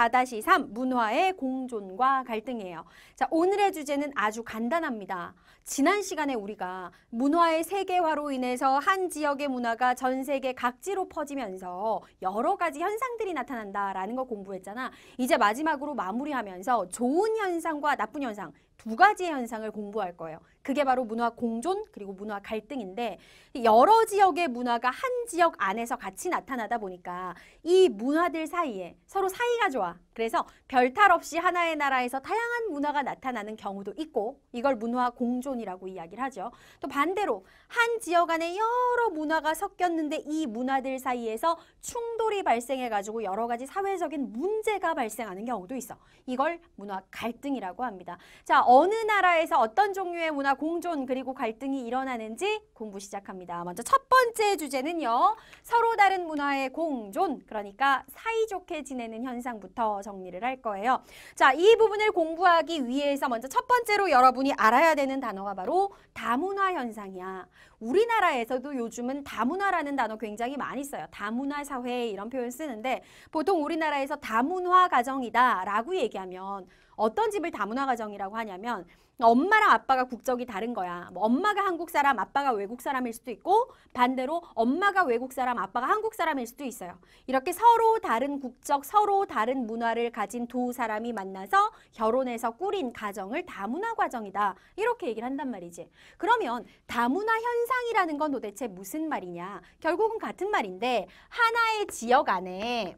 4-3 문화의 공존과 갈등이에요. 자, 오늘의 주제는 아주 간단합니다. 지난 시간에 우리가 문화의 세계화로 인해서 한 지역의 문화가 전 세계 각지로 퍼지면서 여러 가지 현상들이 나타난다라는 거 공부했잖아. 이제 마지막으로 마무리하면서 좋은 현상과 나쁜 현상, 두 가지의 현상을 공부할 거예요. 그게 바로 문화 공존 그리고 문화 갈등인데 여러 지역의 문화가 한 지역 안에서 같이 나타나다 보니까 이 문화들 사이에 서로 사이가 좋아. 그래서 별탈 없이 하나의 나라에서 다양한 문화가 나타나는 경우도 있고 이걸 문화 공존이라고 이야기를 하죠. 또 반대로 한 지역 안에 여러 문화가 섞였는데 이 문화들 사이에서 충돌이 발생해가지고 여러 가지 사회적인 문제가 발생하는 경우도 있어. 이걸 문화 갈등이라고 합니다. 자, 어느 나라에서 어떤 종류의 문화 공존 그리고 갈등이 일어나는지 공부 시작합니다. 먼저 첫 번째 주제는요. 서로 다른 문화의 공존, 그러니까 사이좋게 지내는 현상부터 정리를 할 거예요. 자, 이 부분을 공부하기 위해서 먼저 첫 번째로 여러분이 알아야 되는 단어가 바로 다문화 현상이야. 우리나라에서도 요즘은 다문화라는 단어 굉장히 많이 써요. 다문화 사회 이런 표현 쓰는데 보통 우리나라에서 다문화 가정이다 라고 얘기하면 어떤 집을 다문화 가정이라고 하냐면 엄마랑 아빠가 국적이 다른 거야. 뭐 엄마가 한국 사람, 아빠가 외국 사람일 수도 있고 반대로 엄마가 외국 사람, 아빠가 한국 사람일 수도 있어요. 이렇게 서로 다른 국적, 서로 다른 문화를 가진 두 사람이 만나서 결혼해서 꾸린 가정을 다문화 가정이다. 이렇게 얘기를 한단 말이지. 그러면 다문화 현상이라는 건 도대체 무슨 말이냐? 결국은 같은 말인데 하나의 지역 안에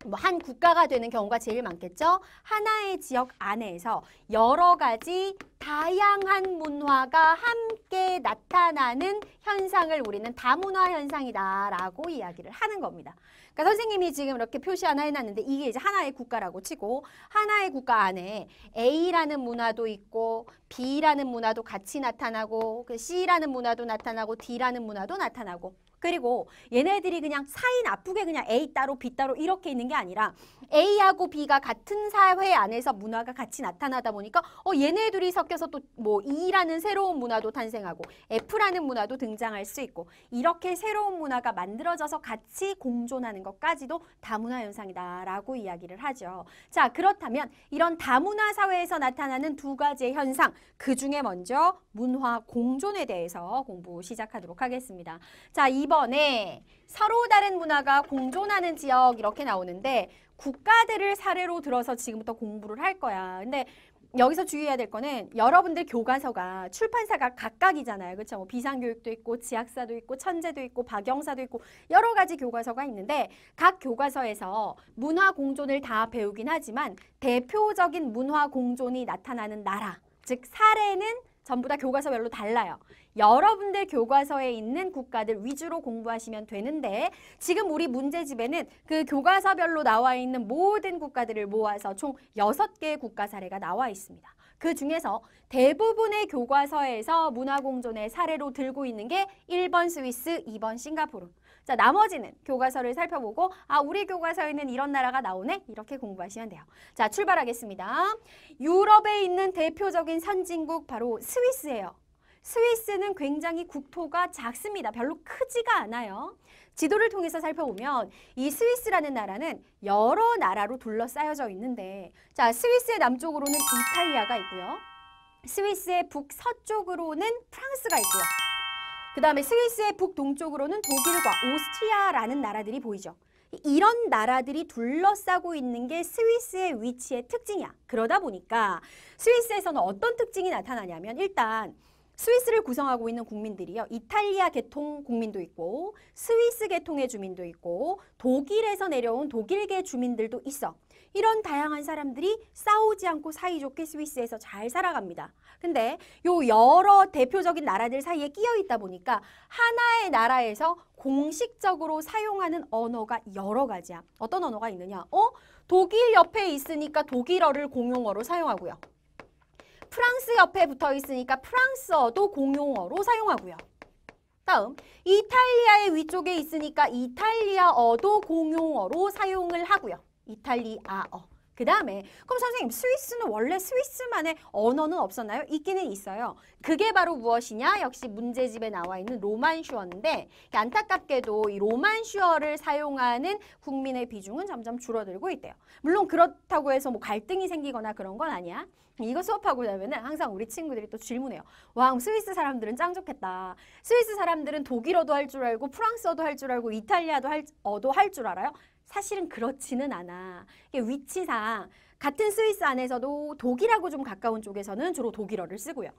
뭐 한 국가가 되는 경우가 제일 많겠죠. 하나의 지역 안에서 여러 가지 다양한 문화가 함께 나타나는 현상을 우리는 다문화 현상이다라고 이야기를 하는 겁니다. 그러니까 선생님이 지금 이렇게 표시 하나 해놨는데 이게 이제 하나의 국가라고 치고 하나의 국가 안에 A라는 문화도 있고 B라는 문화도 같이 나타나고 C라는 문화도 나타나고 D라는 문화도 나타나고 그리고 얘네들이 그냥 사이 나쁘게 그냥 A 따로 B 따로 이렇게 있는 게 아니라 A하고 B가 같은 사회 안에서 문화가 같이 나타나다 보니까 얘네 둘이 섞여서 또 뭐 E라는 새로운 문화도 탄생하고 F라는 문화도 등장할 수 있고 이렇게 새로운 문화가 만들어져서 같이 공존하는 것까지도 다문화 현상이다라고 이야기를 하죠. 자, 그렇다면 이런 다문화 사회에서 나타나는 두 가지의 현상, 그중에 먼저 문화 공존에 대해서 공부 시작하도록 하겠습니다. 자, 이번에 서로 다른 문화가 공존하는 지역 이렇게 나오는데 국가들을 사례로 들어서 지금부터 공부를 할 거야. 근데 여기서 주의해야 될 거는 여러분들 교과서가 출판사가 각각이잖아요. 그렇죠? 뭐 비상교육도 있고 지학사도 있고 천재도 있고 박영사도 있고 여러 가지 교과서가 있는데 각 교과서에서 문화 공존을 다 배우긴 하지만 대표적인 문화 공존이 나타나는 나라, 즉 사례는 전부 다 교과서별로 달라요. 여러분들 교과서에 있는 국가들 위주로 공부하시면 되는데 지금 우리 문제집에는 그 교과서별로 나와 있는 모든 국가들을 모아서 총 6개의 국가 사례가 나와 있습니다. 그 중에서 대부분의 교과서에서 문화공존의 사례로 들고 있는 게 1번 스위스, 2번 싱가포르. 자, 나머지는 교과서를 살펴보고 우리 교과서에는 이런 나라가 나오네? 이렇게 공부하시면 돼요. 자, 출발하겠습니다. 유럽에 있는 대표적인 선진국 바로 스위스예요. 스위스는 굉장히 국토가 작습니다. 별로 크지가 않아요. 지도를 통해서 살펴보면 이 스위스라는 나라는 여러 나라로 둘러싸여져 있는데 자, 스위스의 남쪽으로는 이탈리아가 있고요. 스위스의 북서쪽으로는 프랑스가 있고요. 그 다음에 스위스의 북동쪽으로는 독일과 오스트리아라는 나라들이 보이죠. 이런 나라들이 둘러싸고 있는 게 스위스의 위치의 특징이야. 그러다 보니까 스위스에서는 어떤 특징이 나타나냐면 일단 스위스를 구성하고 있는 국민들이요. 이탈리아 계통 국민도 있고 스위스 계통의 주민도 있고 독일에서 내려온 독일계 주민들도 있어. 이런 다양한 사람들이 싸우지 않고 사이좋게 스위스에서 잘 살아갑니다. 근데 요 여러 대표적인 나라들 사이에 끼어 있다 보니까 하나의 나라에서 공식적으로 사용하는 언어가 여러 가지야. 어떤 언어가 있느냐? 독일 옆에 있으니까 독일어를 공용어로 사용하고요. 프랑스 옆에 붙어 있으니까 프랑스어도 공용어로 사용하고요. 다음, 이탈리아의 위쪽에 있으니까 이탈리아어도 공용어로 사용을 하고요. 이탈리아어. 그 다음에 그럼 선생님 스위스는 원래 스위스만의 언어는 없었나요? 있기는 있어요. 그게 바로 무엇이냐? 역시 문제집에 나와 있는 로만슈어인데 안타깝게도 이 로만슈어를 사용하는 국민의 비중은 점점 줄어들고 있대요. 물론 그렇다고 해서 뭐 갈등이 생기거나 그런 건 아니야. 이거 수업하고 나면은 항상 우리 친구들이 또 질문해요. 와, 스위스 사람들은 짱 좋겠다. 스위스 사람들은 독일어도 할 줄 알고 프랑스어도 할 줄 알고 이탈리아도 할 줄 알아요? 사실은 그렇지는 않아. 이게 위치상 같은 스위스 안에서도 독일하고 좀 가까운 쪽에서는 주로 독일어를 쓰고요.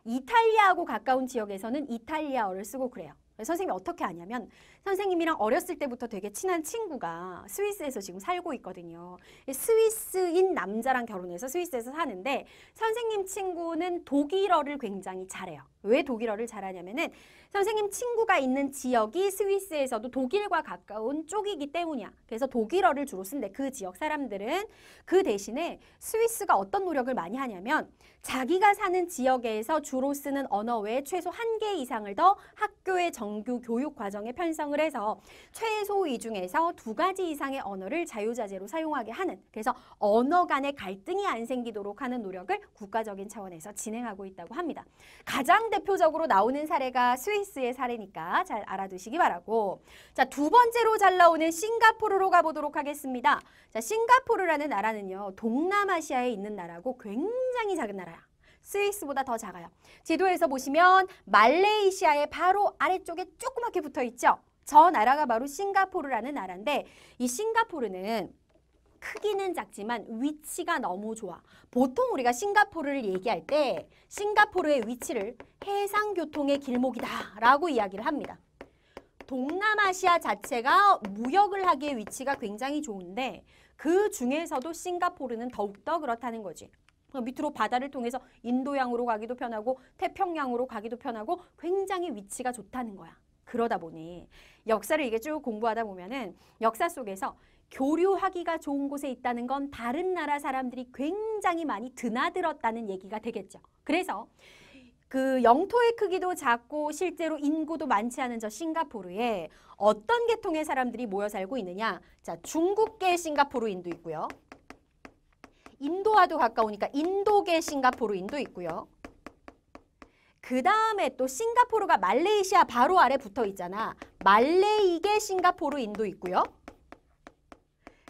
이탈리아하고 가까운 지역에서는 이탈리아어를 쓰고 그래요. 선생님이 어떻게 아냐면 선생님이랑 어렸을 때부터 되게 친한 친구가 스위스에서 지금 살고 있거든요. 스위스인 남자랑 결혼해서 스위스에서 사는데 선생님 친구는 독일어를 굉장히 잘해요. 왜 독일어를 잘하냐면은 선생님 친구가 있는 지역이 스위스에서도 독일과 가까운 쪽이기 때문이야. 그래서 독일어를 주로 쓴대. 그 지역 사람들은. 그 대신에 스위스가 어떤 노력을 많이 하냐면 자기가 사는 지역에서 주로 쓰는 언어 외에 최소 1개 이상을 더 학교의 정규 교육 과정에 편성을 해서 최소 이 중에서 2가지 이상의 언어를 자유자재로 사용하게 하는, 그래서 언어 간의 갈등이 안 생기도록 하는 노력을 국가적인 차원에서 진행하고 있다고 합니다. 가장 대표적으로 나오는 사례가 스위스의 사례니까 잘 알아두시기 바라고. 자, 두 번째로 잘 나오는 싱가포르로 가보도록 하겠습니다. 자, 싱가포르라는 나라는요, 동남아시아에 있는 나라고 굉장히 작은 나라야. 스위스보다 더 작아요. 지도에서 보시면 말레이시아의 바로 아래쪽에 조그맣게 붙어 있죠. 저 나라가 바로 싱가포르라는 나라인데 이 싱가포르는 크기는 작지만 위치가 너무 좋아. 보통 우리가 싱가포르를 얘기할 때 싱가포르의 위치를 해상교통의 길목이다 라고 이야기를 합니다. 동남아시아 자체가 무역을 하기에 위치가 굉장히 좋은데 그 중에서도 싱가포르는 더욱더 그렇다는 거지. 밑으로 바다를 통해서 인도양으로 가기도 편하고 태평양으로 가기도 편하고 굉장히 위치가 좋다는 거야. 그러다 보니 역사를 이게 쭉 공부하다 보면은 역사 속에서 교류하기가 좋은 곳에 있다는 건 다른 나라 사람들이 굉장히 많이 드나들었다는 얘기가 되겠죠. 그래서 그 영토의 크기도 작고 실제로 인구도 많지 않은 저 싱가포르에 어떤 계통의 사람들이 모여 살고 있느냐. 자, 중국계 싱가포르인도 있고요. 인도와도 가까우니까 인도계 싱가포르인도 있고요. 그 다음에 또 싱가포르가 말레이시아 바로 아래 붙어 있잖아. 말레이계 싱가포르인도 있고요.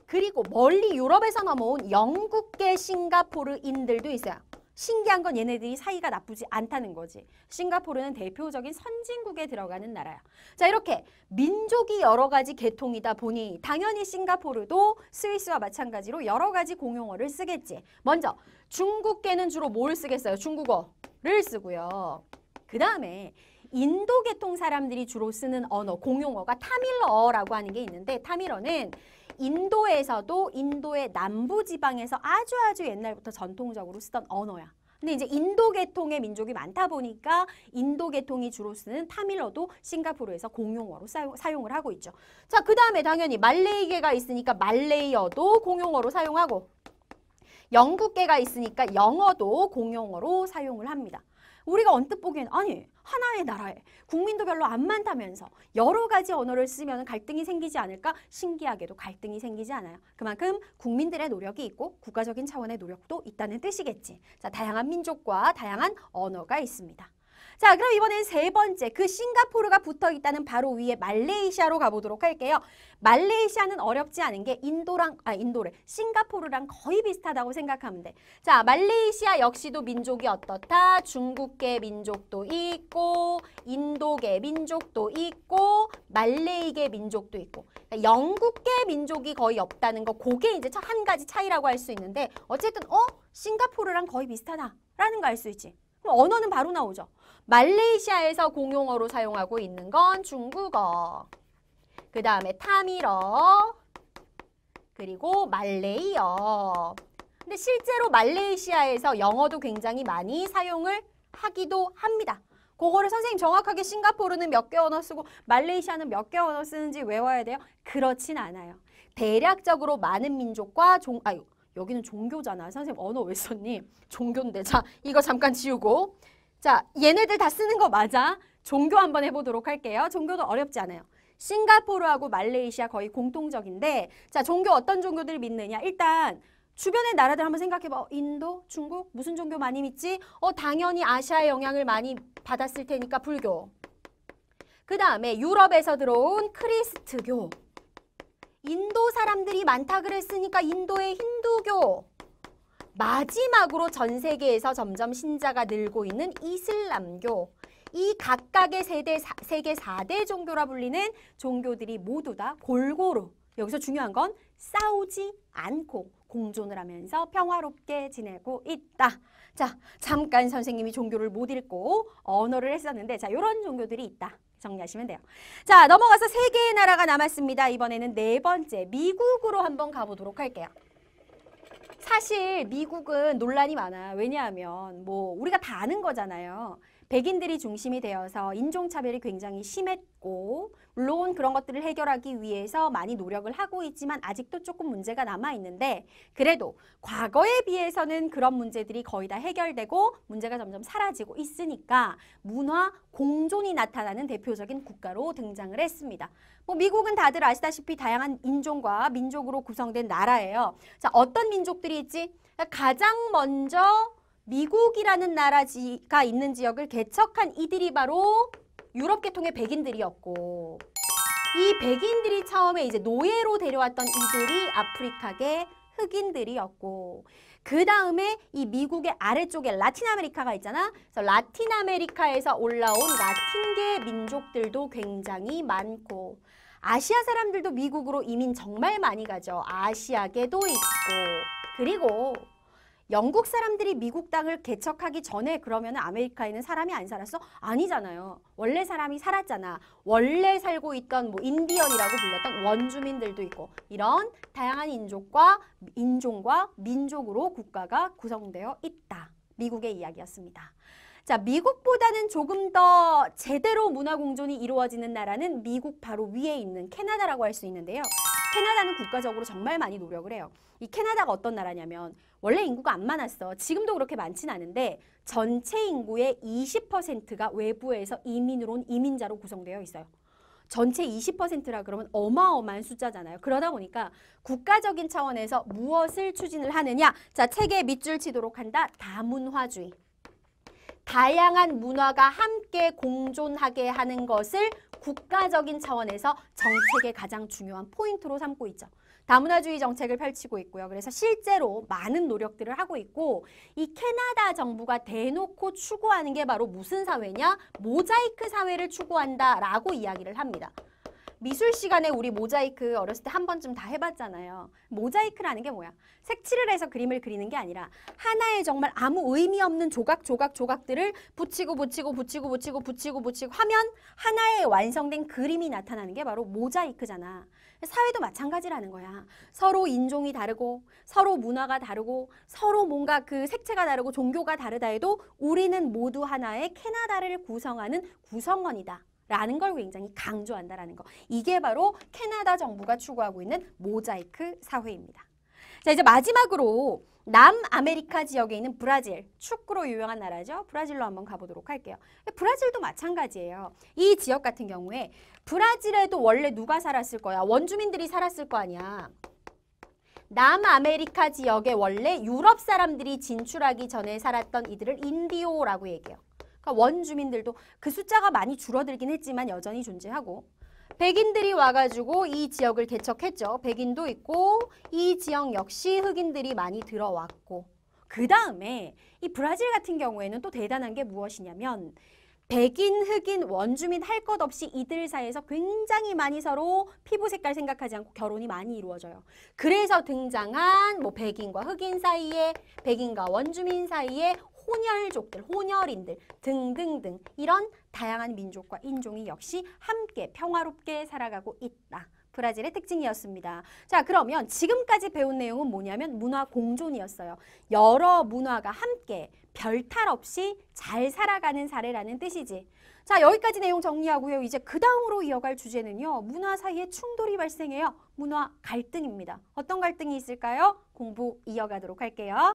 그리고 멀리 유럽에서 넘어온 영국계 싱가포르인들도 있어요. 신기한 건 얘네들이 사이가 나쁘지 않다는 거지. 싱가포르는 대표적인 선진국에 들어가는 나라야. 자, 이렇게 민족이 여러 가지 계통이다 보니 당연히 싱가포르도 스위스와 마찬가지로 여러 가지 공용어를 쓰겠지. 먼저 중국계는 주로 뭘 쓰겠어요? 중국어를 쓰고요. 그 다음에 인도 계통 사람들이 주로 쓰는 언어, 공용어가 타밀어라고 하는 게 있는데 타밀어는 인도에서도 인도의 남부 지방에서 아주 옛날부터 전통적으로 쓰던 언어야. 근데 이제 인도 계통의 민족이 많다 보니까 인도 계통이 주로 쓰는 타밀어도 싱가포르에서 공용어로 사용을 하고 있죠. 자, 그 다음에 당연히 말레이계가 있으니까 말레이어도 공용어로 사용하고 영국계가 있으니까 영어도 공용어로 사용을 합니다. 우리가 언뜻 보기에는 아니 하나의 나라에 국민도 별로 안 많다면서 여러 가지 언어를 쓰면 갈등이 생기지 않을까? 신기하게도 갈등이 생기지 않아요. 그만큼 국민들의 노력이 있고 국가적인 차원의 노력도 있다는 뜻이겠지. 자, 다양한 민족과 다양한 언어가 있습니다. 자, 그럼 이번엔 세 번째, 그 싱가포르가 붙어 있다는 바로 위에 말레이시아로 가보도록 할게요. 말레이시아는 어렵지 않은 게 싱가포르랑 거의 비슷하다고 생각하면 돼. 자, 말레이시아 역시도 민족이 어떻다? 중국계 민족도 있고 인도계 민족도 있고 말레이계 민족도 있고 그러니까 영국계 민족이 거의 없다는 거, 그게 이제 한 가지 차이라고 할 수 있는데 어쨌든 싱가포르랑 거의 비슷하다라는 거 알 수 있지. 그럼 언어는 바로 나오죠. 말레이시아에서 공용어로 사용하고 있는 건 중국어, 그 다음에 타밀어, 그리고 말레이어. 근데 실제로 말레이시아에서 영어도 굉장히 많이 사용을 하기도 합니다. 그거를 선생님 정확하게 싱가포르는 몇 개 언어 쓰고 말레이시아는 몇 개 언어 쓰는지 외워야 돼요? 그렇진 않아요. 대략적으로 많은 민족과 여기는 종교잖아. 선생님 언어 왜 썼니? 종교인데. 자, 이거 잠깐 지우고. 자, 얘네들 다 쓰는 거 맞아. 종교 한번 해보도록 할게요. 종교도 어렵지 않아요. 싱가포르하고 말레이시아 거의 공통적인데 자, 종교 어떤 종교들 믿느냐? 일단 주변의 나라들 한번 생각해봐. 인도, 중국, 무슨 종교 많이 믿지? 당연히 아시아의 영향을 많이 받았을 테니까 불교. 그 다음에 유럽에서 들어온 크리스트교. 인도 사람들이 많다 그랬으니까 인도의 힌두교. 마지막으로 전 세계에서 점점 신자가 늘고 있는 이슬람교. 이 각각의 세계 4대 종교라 불리는 종교들이 모두 다 골고루, 여기서 중요한 건 싸우지 않고 공존을 하면서 평화롭게 지내고 있다. 자, 잠깐 선생님이 종교를 못 읽고 언어를 했었는데, 자, 이런 종교들이 있다. 정리하시면 돼요. 자, 넘어가서 세 개의 나라가 남았습니다. 이번에는 네 번째, 미국으로 한번 가보도록 할게요. 사실 미국은 논란이 많아. 왜냐하면 뭐 우리가 다 아는 거잖아요. 백인들이 중심이 되어서 인종차별이 굉장히 심했고, 물론 그런 것들을 해결하기 위해서 많이 노력을 하고 있지만 아직도 조금 문제가 남아있는데, 그래도 과거에 비해서는 그런 문제들이 거의 다 해결되고 문제가 점점 사라지고 있으니까 문화 공존이 나타나는 대표적인 국가로 등장을 했습니다. 뭐 미국은 다들 아시다시피 다양한 인종과 민족으로 구성된 나라예요. 자, 어떤 민족들이 있지? 가장 먼저 미국이라는 나라가 있는 지역을 개척한 이들이 바로 유럽 계통의 백인들이었고, 이 백인들이 처음에 이제 노예로 데려왔던 이들이 아프리카계 흑인들이었고, 그 다음에 이 미국의 아래쪽에 라틴 아메리카가 있잖아. 그래서 라틴 아메리카에서 올라온 라틴계 민족들도 굉장히 많고, 아시아 사람들도 미국으로 이민 정말 많이 가죠. 아시아계도 있고, 그리고 영국 사람들이 미국 땅을 개척하기 전에 그러면 아메리카에는 사람이 안 살았어? 아니잖아요. 원래 사람이 살았잖아. 원래 살고 있던 뭐 인디언이라고 불렸던 원주민들도 있고, 이런 다양한 인종과 민족으로 국가가 구성되어 있다. 미국의 이야기였습니다. 자, 미국보다는 조금 더 제대로 문화 공존이 이루어지는 나라는 미국 바로 위에 있는 캐나다라고 할 수 있는데요. 캐나다는 국가적으로 정말 많이 노력을 해요. 이 캐나다가 어떤 나라냐면 원래 인구가 안 많았어. 지금도 그렇게 많진 않은데 전체 인구의 20%가 외부에서 이민으로 온 이민자로 구성되어 있어요. 전체 20%라 그러면 어마어마한 숫자잖아요. 그러다 보니까 국가적인 차원에서 무엇을 추진을 하느냐? 자, 책에 밑줄 치도록 한다. 다문화주의. 다양한 문화가 함께 공존하게 하는 것을 국가적인 차원에서 정책의 가장 중요한 포인트로 삼고 있죠. 다문화주의 정책을 펼치고 있고요. 그래서 실제로 많은 노력들을 하고 있고, 이 캐나다 정부가 대놓고 추구하는 게 바로 무슨 사회냐? 모자이크 사회를 추구한다라고 이야기를 합니다. 미술 시간에 우리 모자이크 어렸을 때 한 번쯤 다 해봤잖아요. 모자이크라는 게 뭐야? 색칠을 해서 그림을 그리는 게 아니라 하나의 정말 아무 의미 없는 조각들을 붙이고 하면 하나의 완성된 그림이 나타나는 게 바로 모자이크잖아. 사회도 마찬가지라는 거야. 서로 인종이 다르고 서로 문화가 다르고 서로 뭔가 그 색채가 다르고 종교가 다르다 해도 우리는 모두 하나의 캐나다를 구성하는 구성원이다 라는 걸 굉장히 강조한다라는 거. 이게 바로 캐나다 정부가 추구하고 있는 모자이크 사회입니다. 자, 이제 마지막으로 남아메리카 지역에 있는 브라질, 축구로 유명한 나라죠. 브라질로 한번 가보도록 할게요. 브라질도 마찬가지예요. 이 지역 같은 경우에 브라질에도 원래 누가 살았을 거야? 원주민들이 살았을 거 아니야. 남아메리카 지역에 원래 유럽 사람들이 진출하기 전에 살았던 이들을 인디오라고 얘기해요. 그러니까 원주민들도 그 숫자가 많이 줄어들긴 했지만 여전히 존재하고, 백인들이 와가지고 이 지역을 개척했죠. 백인도 있고 이 지역 역시 흑인들이 많이 들어왔고, 그 다음에 이 브라질 같은 경우에는 또 대단한 게 무엇이냐면 백인, 흑인, 원주민 할 것 없이 이들 사이에서 굉장히 많이 서로 피부 색깔 생각하지 않고 결혼이 많이 이루어져요. 그래서 등장한 뭐 백인과 흑인 사이에, 백인과 원주민 사이에 혼혈족들, 혼혈인들 등등등 이런 다양한 민족과 인종이 역시 함께 평화롭게 살아가고 있다. 브라질의 특징이었습니다. 자, 그러면 지금까지 배운 내용은 뭐냐면 문화 공존이었어요. 여러 문화가 함께 별탈 없이 잘 살아가는 사례라는 뜻이지. 자, 여기까지 내용 정리하고요. 이제 그 다음으로 이어갈 주제는요. 문화 사이에 충돌이 발생해요. 문화 갈등입니다. 어떤 갈등이 있을까요? 공부 이어가도록 할게요.